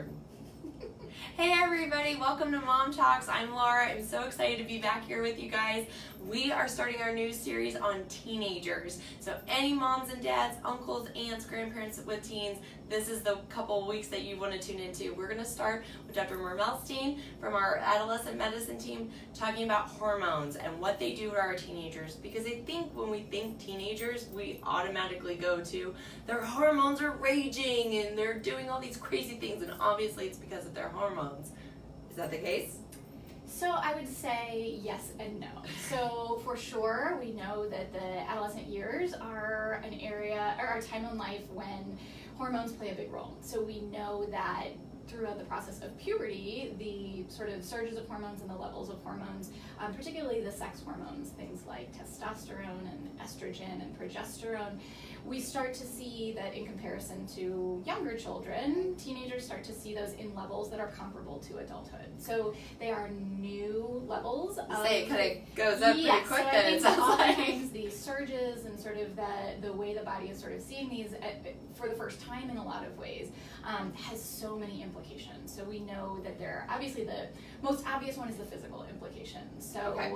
record. Hey everybody, welcome to Mom Talks. I'm Laura. I'm so excited to be back here with you guys. We are starting our new series on teenagers. So any moms and dads, uncles, aunts, grandparents with teens, this is the couple of weeks that you want to tune into. We're going to start with Dr. Mermelstein from our adolescent medicine team talking about hormones and what they do to our teenagers. Because I think when we think teenagers, we automatically go to their hormones are raging and they're doing all these crazy things, and obviously it's because of their hormones. Is that the case? So I would say yes and no. So for sure, we know that the adolescent years are an area or a time in life when hormones play a big role. So we know that throughout the process of puberty, the sort of surges of hormones and the levels of hormones, particularly the sex hormones, things like testosterone and estrogen and progesterone, we start to see that in comparison to younger children, teenagers start to see those in levels that are comparable to adulthood. So they are new levels of... It kind of goes up pretty quick so then, it sounds like. Oftentimes these surges and sort of the way the body is sort of seeing these for the first time in a lot of ways has so many implications. So we know that there are, obviously the most obvious one is the physical implications. So okay.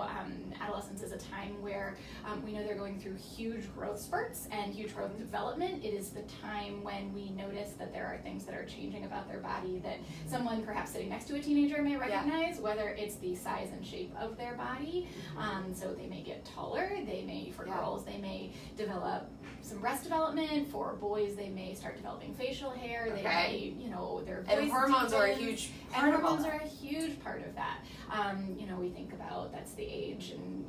Adolescence is a time where we know they're going through huge growth spurts and huge growth development. It is the time when we notice that there are things that are changing about their body that someone perhaps sitting next to a teenager may recognize, whether it's the size and shape of their body. So they may get taller, they may, for girls, they may develop some breast development. For boys, they may start developing facial hair. They may, their voice and hormones are a huge part of hormones are a huge part of that. We think about that's the age, and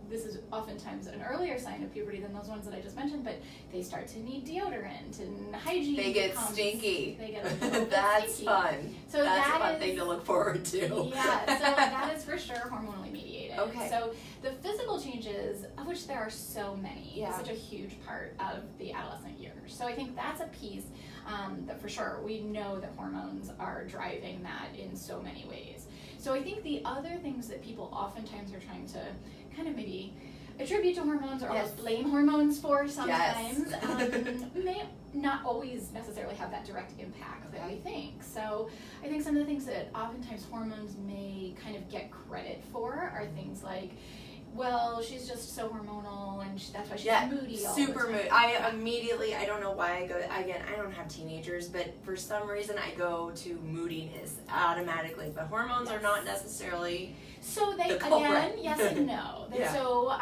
this is oftentimes an earlier sign of puberty than those ones that I just mentioned. But they start to need deodorant and hygiene. They get stinky. They get a little bit That's stinky. fun. So that's a fun thing to look forward to. Yeah, so that is for sure hormonally mediated. Okay. So the physical changes, of which there are so many, is such a huge part of the adolescent years. So I think that's a piece that for sure we know that hormones are driving that in so many ways. So I think the other things that people oftentimes are trying to kind of maybe attribute to hormones or almost blame hormones for sometimes may not always necessarily have that direct impact that we think. So I think some of the things that oftentimes hormones may kind of get credit for are things like, well, she's just so hormonal and that's why she's moody all the time. Super moody. I don't know why I go, again, I don't have teenagers, but for some reason I go to moodiness automatically. But hormones are not necessarily so they, the culprit. Again, yes and no. So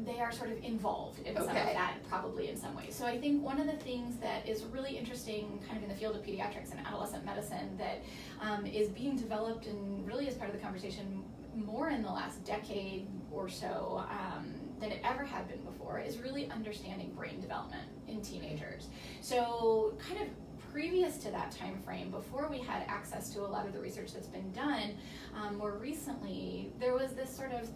they are sort of involved in some of that, probably in some ways. So I think one of the things that is really interesting kind of in the field of pediatrics and adolescent medicine that is being developed and really is part of the conversation more in the last decade or so than it ever had been before is really understanding brain development in teenagers. So kind of previous to that time frame, before we had access to a lot of the research that's been done, more recently, there was this sort of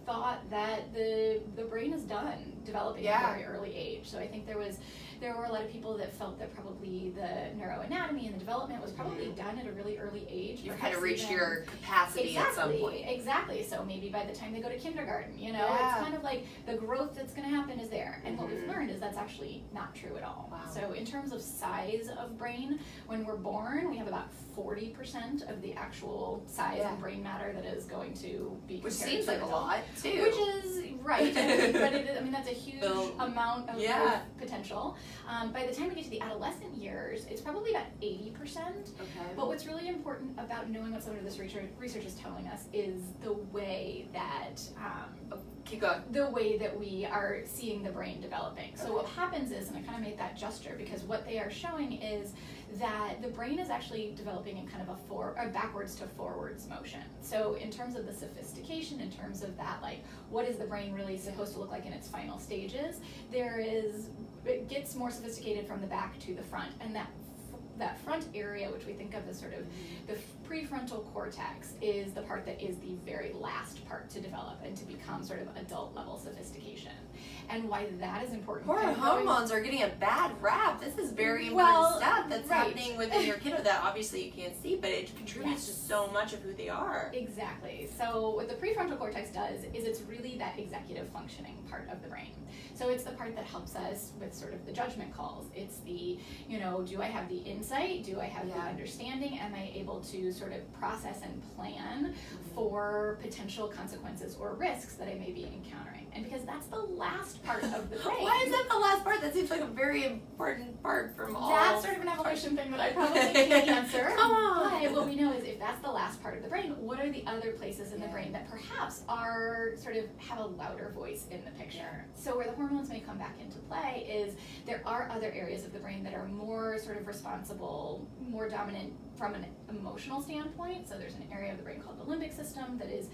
thought that the brain is done developing at a very early age. So I think there were a lot of people that felt that probably the neuroanatomy and the development was probably done at a really early age. You've kind of reached your capacity at some point. Exactly. So maybe by the time they go to kindergarten, it's kind of like the growth that's going to happen is there. And what we've learned is that's actually not true at all. Wow. So in terms of size of brain, when we're born, we have about 40% of the actual size and brain matter that is going to be compared. Which seems to like a lot, too. Which is right. But that's a huge amount of growth potential. By the time we get to the adolescent years, it's probably about 80%. But what's really important about knowing what some of this research is telling us is the way that we are seeing the brain developing. So what happens is, and I kind of made that gesture because what they are showing is that the brain is actually developing in kind of a backwards to forwards motion. So in terms of the sophistication, in terms of that, like what is the brain really supposed to look like in its final stages, it gets more sophisticated from the back to the front, and that front area, which we think of as sort of the prefrontal cortex, is the part that is the very last part to develop and to become sort of adult level sophistication. And why that is important. Hormones are getting a bad rap. This is very important stuff that's happening within your kiddo that obviously you can't see, but it contributes to so much of who they are. Exactly. So what the prefrontal cortex does is it's really that executive functioning part of the brain. So it's the part that helps us with sort of the judgment calls. It's the, do I have the insight insight? Do I have the understanding? Am I able to sort of process and plan for potential consequences or risks that I may be encountering? And because that's the last part of the brain. Why is that the last part? That seems like a very important part from all. That's sort of an evolution thing that I probably can't answer. Come on. But what we know is if that's the last part of the brain, what are the other places in the brain that perhaps are sort of have a louder voice in the picture? So where the hormones may come back into play is there are other areas of the brain that are more sort of responsible, more dominant from an emotional standpoint. So there's an area of the brain called the limbic system that is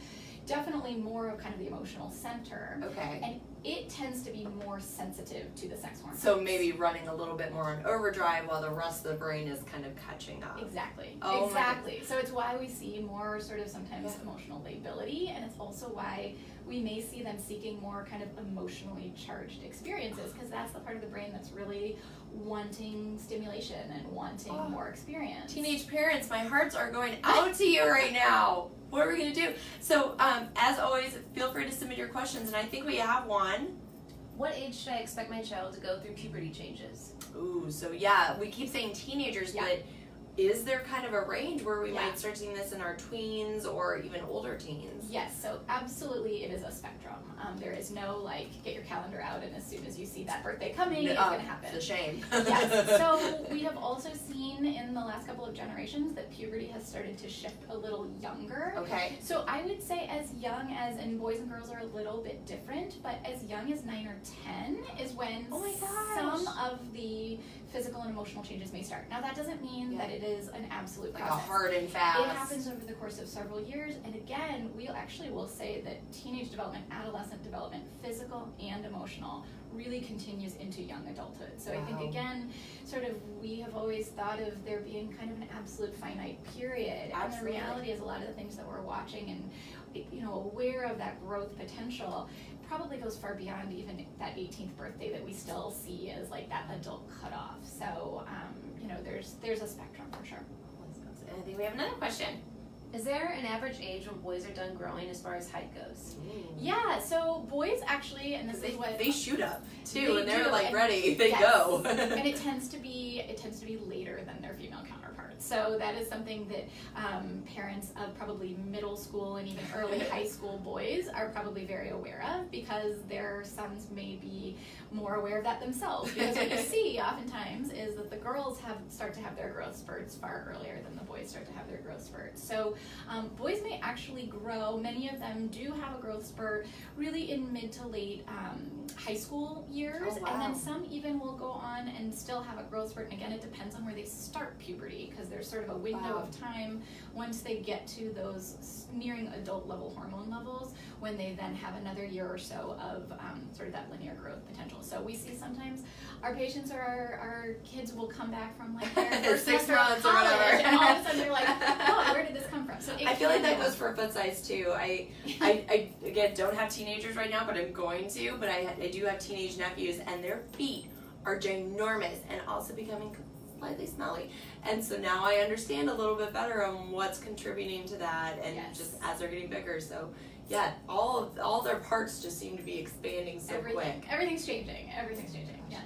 definitely more of kind of the emotional center. Okay. And it tends to be more sensitive to the sex hormones. So maybe running a little bit more on overdrive while the rest of the brain is kind of catching up. Exactly. Oh, exactly. So it's why we see more sort of sometimes emotional lability, and it's also why we may see them seeking more kind of emotionally charged experiences, because that's the part of the brain that's really wanting stimulation and wanting more experience. Teenage parents, my hearts are going out to you right now. What are we going to do? So, as always, feel free to submit your questions, and I think we have one. What age should I expect my child to go through puberty changes? Ooh, so yeah, we keep saying teenagers, but is there kind of a range where we might start seeing this in our tweens or even older teens? Yes, so absolutely it is a spectrum. There is no like, get your calendar out and as soon as you see that birthday coming, it's going to happen. It's a shame. Yes, so we have also seen in the last couple of generations that puberty has started to shift a little younger. Okay. So I would say as young as, and boys and girls are a little bit different, but as young as 9 or 10 is when some of the physical and emotional changes may start. Now that doesn't mean that it is an absolute like process. a hard and fast. It happens over the course of several years, and again, we actually will say that teenage development, adolescent development, physical and emotional, really continues into young adulthood. So I think again, sort of we have always thought of there being kind of an absolute finite period. Absolutely. And the reality is a lot of the things that we're watching and aware of that growth potential probably goes far beyond even that 18th birthday that we still see as like that adult cutoff. So there's a spectrum for sure. I think we have another question. Is there an average age when boys are done growing as far as height goes? Yeah, so boys actually, and this is what they shoot up too, and they're do, like and ready. They go. And it tends to be later than their female counterparts. So that is something that parents of probably middle school and even early high school boys are probably very aware of, because their sons may be more aware of that themselves. Because what you see oftentimes is that the girls start to have their growth spurts far earlier than the boys start to have their growth spurts. So boys may actually grow. Many of them do have a growth spurt really in mid to late high school years. Oh, wow. And then some even will go on and still have a growth spurt. And again, it depends on where they start puberty, because there's sort of a window of time once they get to those nearing adult level hormone levels, when they then have another year or so of sort of that linear growth potential. So we see sometimes our patients or our kids will come back from like their first 6 semester months of or college, whatever, and all of a sudden they're like, oh, where did this come from? So I feel like that goes for foot size too. I again don't have teenagers right now, but I'm going to. But I do have teenage nephews, and their feet are ginormous and also becoming slightly smelly. And so now I understand a little bit better on what's contributing to that, and just as they're getting bigger. So yeah, all their parts just seem to be expanding so quick. Everything's changing. Yeah.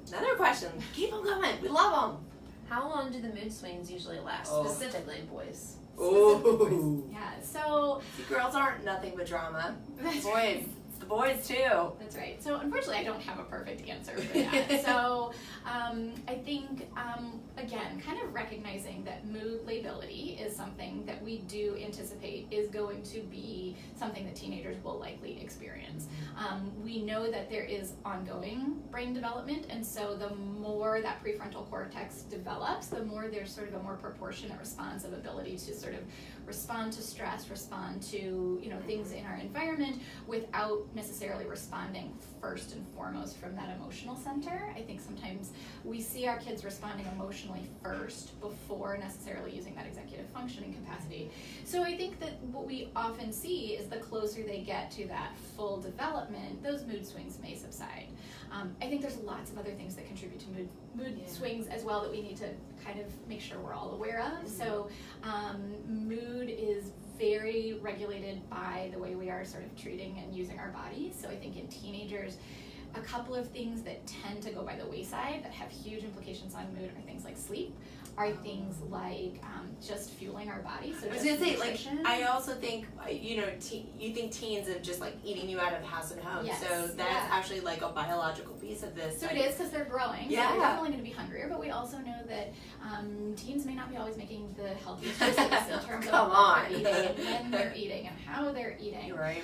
Another question. Keep them coming. We love them. How long do the mood swings usually last, specifically in boys? Ooh. Yeah. So See, girls aren't nothing but drama. Boys. It's the boys too. That's right. So unfortunately, I don't have a perfect answer for that. So I think, again, kind of recognizing that mood lability is something that we do anticipate is going to be something that teenagers will likely experience. We know that there is ongoing brain development, and so the more that prefrontal cortex develops, the more there's sort of a more proportionate response of ability to sort of respond to stress, respond to things in our environment without necessarily responding first and foremost from that emotional center. I think sometimes we see our kids responding emotionally first before necessarily using that executive functioning capacity. So I think that what we often see is the closer they get to that full development, those mood swings may subside. I think there's lots of other things that contribute to mood swings as well that we need to kind of make sure we're all aware of. So mood is very regulated by the way we are sort of treating and using our bodies. So I think in teenagers, a couple of things that tend to go by the wayside that have huge implications on mood are things like sleep. are things like just fueling our body. So I was just gonna say, nutrition. I also think, you think teens of just eating you out of house and home. Yes. So that's actually a biological piece of this. So it is, because they're growing. Yeah. So they're definitely going to be hungrier, but we also know that teens may not be always making the healthiest choices in terms of what they're eating and when they're eating and how they're eating. Right.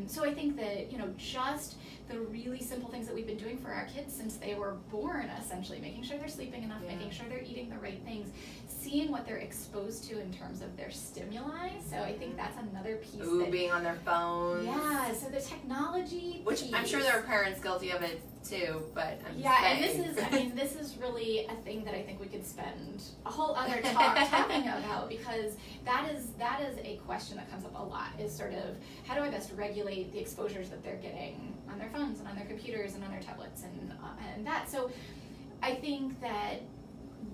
So I think that, just the really simple things that we've been doing for our kids since they were born, essentially, making sure they're sleeping enough, making sure they're eating the right things, seeing what they're exposed to in terms of their stimuli. So I think that's another piece. Being on their phones. Yeah, so the technology Which piece. I'm sure there are parents guilty of it too, but I'm just and saying. this is really a thing that I think we could spend a whole other talk talking about, because that is a question that comes up a lot, is sort of, how do I best regulate the exposures that they're getting on their phones and on their computers and on their tablets and that. So I think that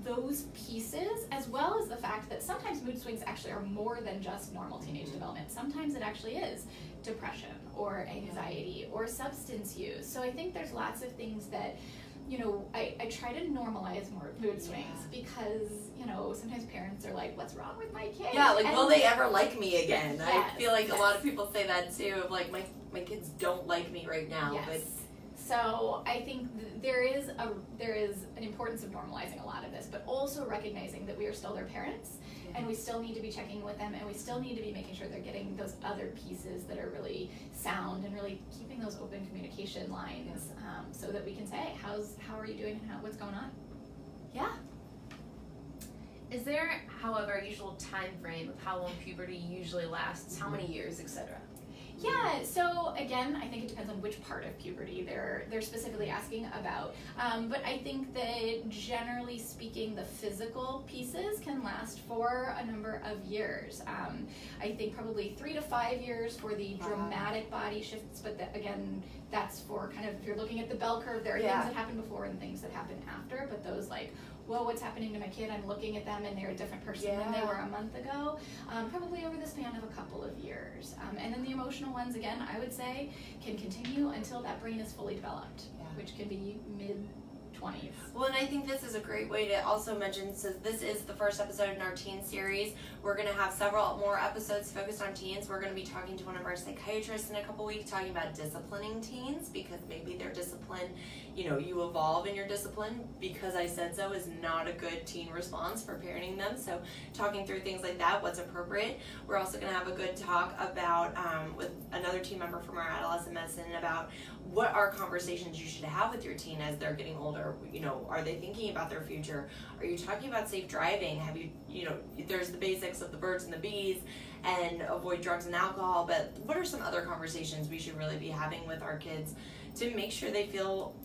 those pieces, as well as the fact that sometimes mood swings actually are more than just normal teenage development. Sometimes it actually is depression or anxiety or substance use. So I think there's lots of things that, I try to normalize more mood swings, because, sometimes parents are like, what's wrong with my kid? Yeah, will they ever like me again? Yes, I feel like a lot of people say that too, of my kids don't like me right now. Yes. But so I think there is an importance of normalizing a lot of this, but also recognizing that we are still their parents, and we still need to be checking with them, and we still need to be making sure they're getting those other pieces that are really sound, and really keeping those open communication lines, so that we can say, how are you doing, and what's going on? Yeah. Is there, however, a usual time frame of how long puberty usually lasts, how many years, etc.? Yeah, so again, I think it depends on which part of puberty they're specifically asking about. But I think that generally speaking, the physical pieces can last for a number of years. I think probably 3 to 5 years for the dramatic body shifts, but again, that's for kind of, if you're looking at the bell curve, there are things that happen before and things that happen after, but those whoa, what's happening to my kid? I'm looking at them and they're a different person than they were a month ago. Probably over the span of a couple of years. And then the emotional ones, again, I would say, can continue until that brain is fully developed, which can be mid-20s. Well, and I think this is a great way to also mention, so this is the first episode in our teen series. We're going to have several more episodes focused on teens. We're going to be talking to one of our psychiatrists in a couple weeks, talking about disciplining teens, because maybe their discipline, you evolve in your discipline. Because I said so is not a good teen response for parenting them. So talking through things like that, what's appropriate. We're also going to have a good talk about, with another team member from our adolescent medicine, about what are conversations you should have with your teen as they're getting older. Are they thinking about their future? Are you talking about safe driving? Have you, there's the basics of the birds and the bees and avoid drugs and alcohol, but what are some other conversations we should really be having with our kids to make sure they feel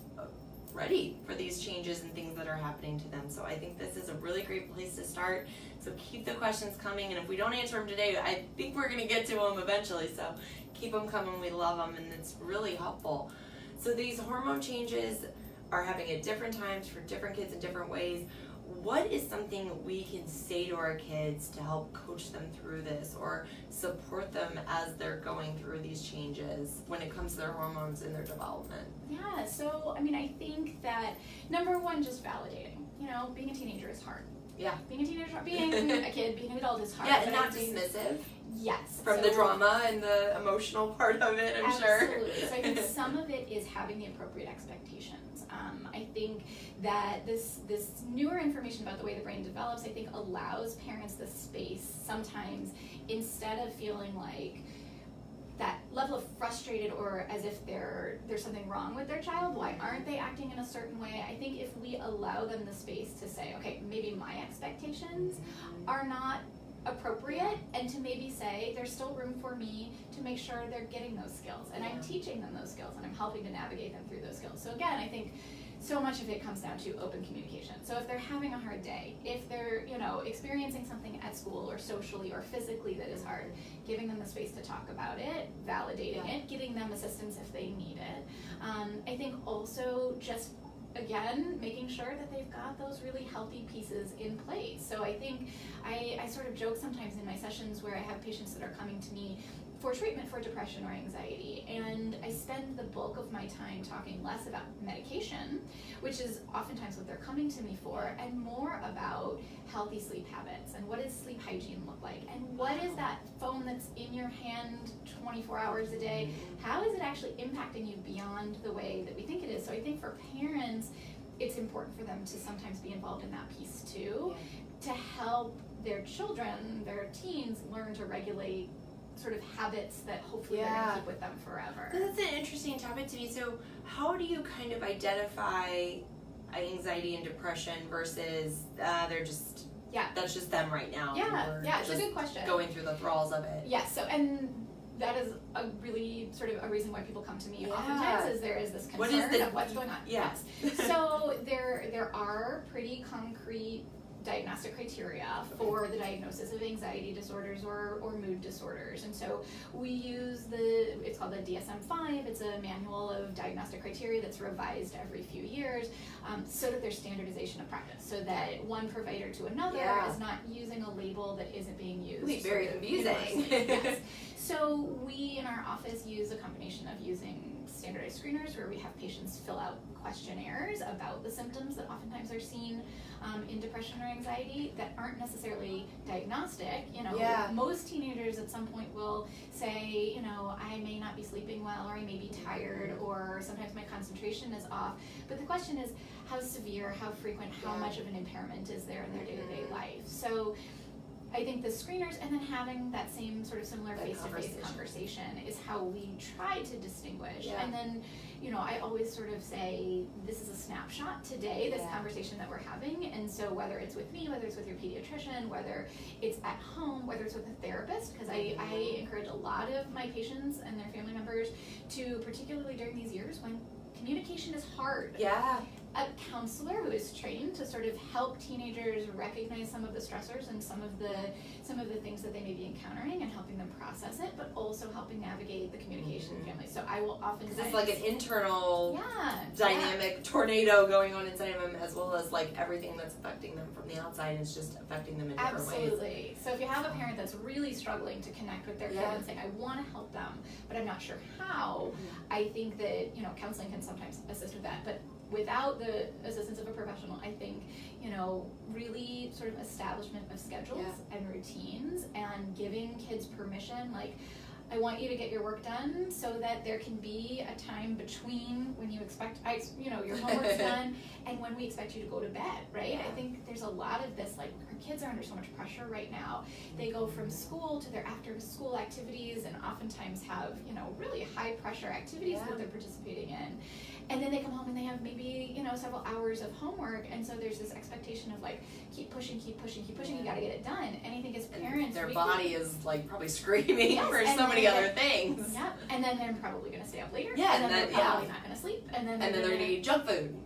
ready for these changes and things that are happening to them? So I think this is a really great place to start. So keep the questions coming, and if we don't answer them today, I think we're going to get to them eventually. So keep them coming. We love them, and it's really helpful. So these hormone changes are happening at different times for different kids in different ways. What is something we can say to our kids to help coach them through this, or support them as they're going through these changes when it comes to their hormones in their development? Yeah, so I think that number one, just validating. Being a teenager is hard. Yeah. Being a teenager, being a kid, being an adult is hard. Yeah, and not dismissive. Yes. From the drama and the emotional part of it, I'm sure. Absolutely. So I think some of it is having the appropriate expectations. I think that this newer information about the way the brain develops, I think, allows parents the space sometimes, instead of feeling like that level of frustrated or as if there's something wrong with their child. Why aren't they acting in a certain way? I think if we allow them the space to say, okay, maybe my expectations are not appropriate, and to maybe say there's still room for me to make sure they're getting those skills, and I'm teaching them those skills, and I'm helping to navigate them through those skills. So again, I think so much of it comes down to open communication. So if they're having a hard day, if they're experiencing something at school or socially or physically that is hard, giving them the space to talk about it, validating it, giving them assistance if they need it. I think also just, again, making sure that they've got those really healthy pieces in place. So I think I sort of joke sometimes in my sessions where I have patients that are coming to me for treatment for depression or anxiety. And I spend the bulk of my time talking less about medication, which is oftentimes what they're coming to me for, and more about healthy sleep habits and what does sleep hygiene look like, and what is that phone that's in your hand 24 hours a day, how is it actually impacting you beyond the way that we think it is. So I think for parents, it's important for them to sometimes be involved in that piece too, to help their children, their teens, learn to regulate sort of habits that hopefully they're going to keep with them forever. That's an interesting topic to me. So how do you kind of identify anxiety and depression versus they're just, that's just them right now? Yeah, it's a good question. Going through the thralls of it. Yes, so, and that is a really sort of a reason why people come to me oftentimes, is there is this concern of what's going on. Yes. So there are pretty concrete diagnostic criteria for the diagnosis of anxiety disorders or mood disorders. And so we use it's called the DSM-5. It's a manual of diagnostic criteria that's revised every few years, so that there's standardization of practice, so that one provider to another is not using a label that isn't being used. It would be very confusing. Yes. So we in our office use a combination of using standardized screeners where we have patients fill out questionnaires about the symptoms that oftentimes are seen in depression or anxiety that aren't necessarily diagnostic. Most teenagers at some point will say, I may not be sleeping well, or I may be tired, or sometimes my concentration is off. But the question is, how severe, how frequent, how much of an impairment is there in their day-to-day life? So I think the screeners, and then having that same sort of similar face-to-face conversation is how we try to distinguish. And then, I always sort of say, this is a snapshot today, this conversation that we're having. And so whether it's with me, whether it's with your pediatrician, whether it's at home, whether it's with a therapist, because I encourage a lot of my patients and their family members to, particularly during these years when communication is hard. A counselor who is trained to sort of help teenagers recognize some of the stressors and some of the things that they may be encountering, and helping them process it, but also helping navigate the communication in families. So I will often, because it's like an internal dynamic tornado going on inside of them, as well as like everything that's affecting them from the outside is just affecting them in different ways. Absolutely. So if you have a parent that's really struggling to connect with their kid and saying, I want to help them, but I'm not sure how, I think that counseling can sometimes assist with that. But without the assistance of a professional, I think, really sort of establishment of schedules and routines, and giving kids permission, like, I want you to get your work done so that there can be a time between when you expect, your homework's done and when we expect you to go to bed, right? I think there's a lot of this, like, our kids are under so much pressure right now. They go from school to their after school activities, and oftentimes have, really high pressure activities that they're participating in. And then they come home and they have maybe, several hours of homework, and so there's this expectation of like, keep pushing, you gotta get it done. And I think as parents, their body is like probably screaming for so many other things. And then they're probably gonna stay up later. And then they're probably not gonna sleep. And then they're gonna eat junk food.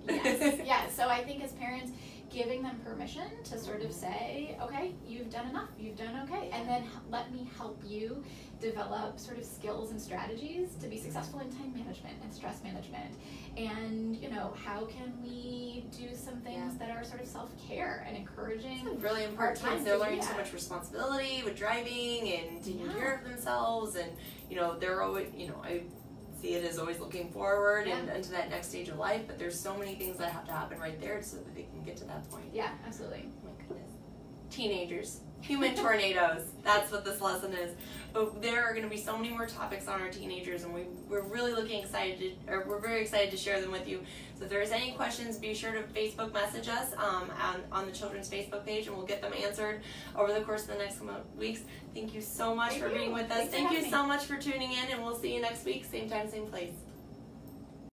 So I think as parents, giving them permission to sort of say, okay, you've done enough, you've done okay, and then let me help you develop sort of skills and strategies to be successful in time management and stress management. And, how can we do some things that are sort of self-care and encouraging? It's a really important time. They're learning so much responsibility with driving and taking care of themselves, and, they're always, I see it as always looking forward and into that next stage of life, but there's so many things that have to happen right there so that they can get to that point. Yeah, absolutely. Oh my goodness. Teenagers. Human tornadoes. That's what this lesson is. But there are going to be so many more topics on our teenagers, and we're really we're very excited to share them with you. So if there's any questions, be sure to Facebook message us on the children's Facebook page, and we'll get them answered over the course of the next weeks. Thank you so much for being with us. Thank you so much for tuning in, and we'll see you next week, same time, same place.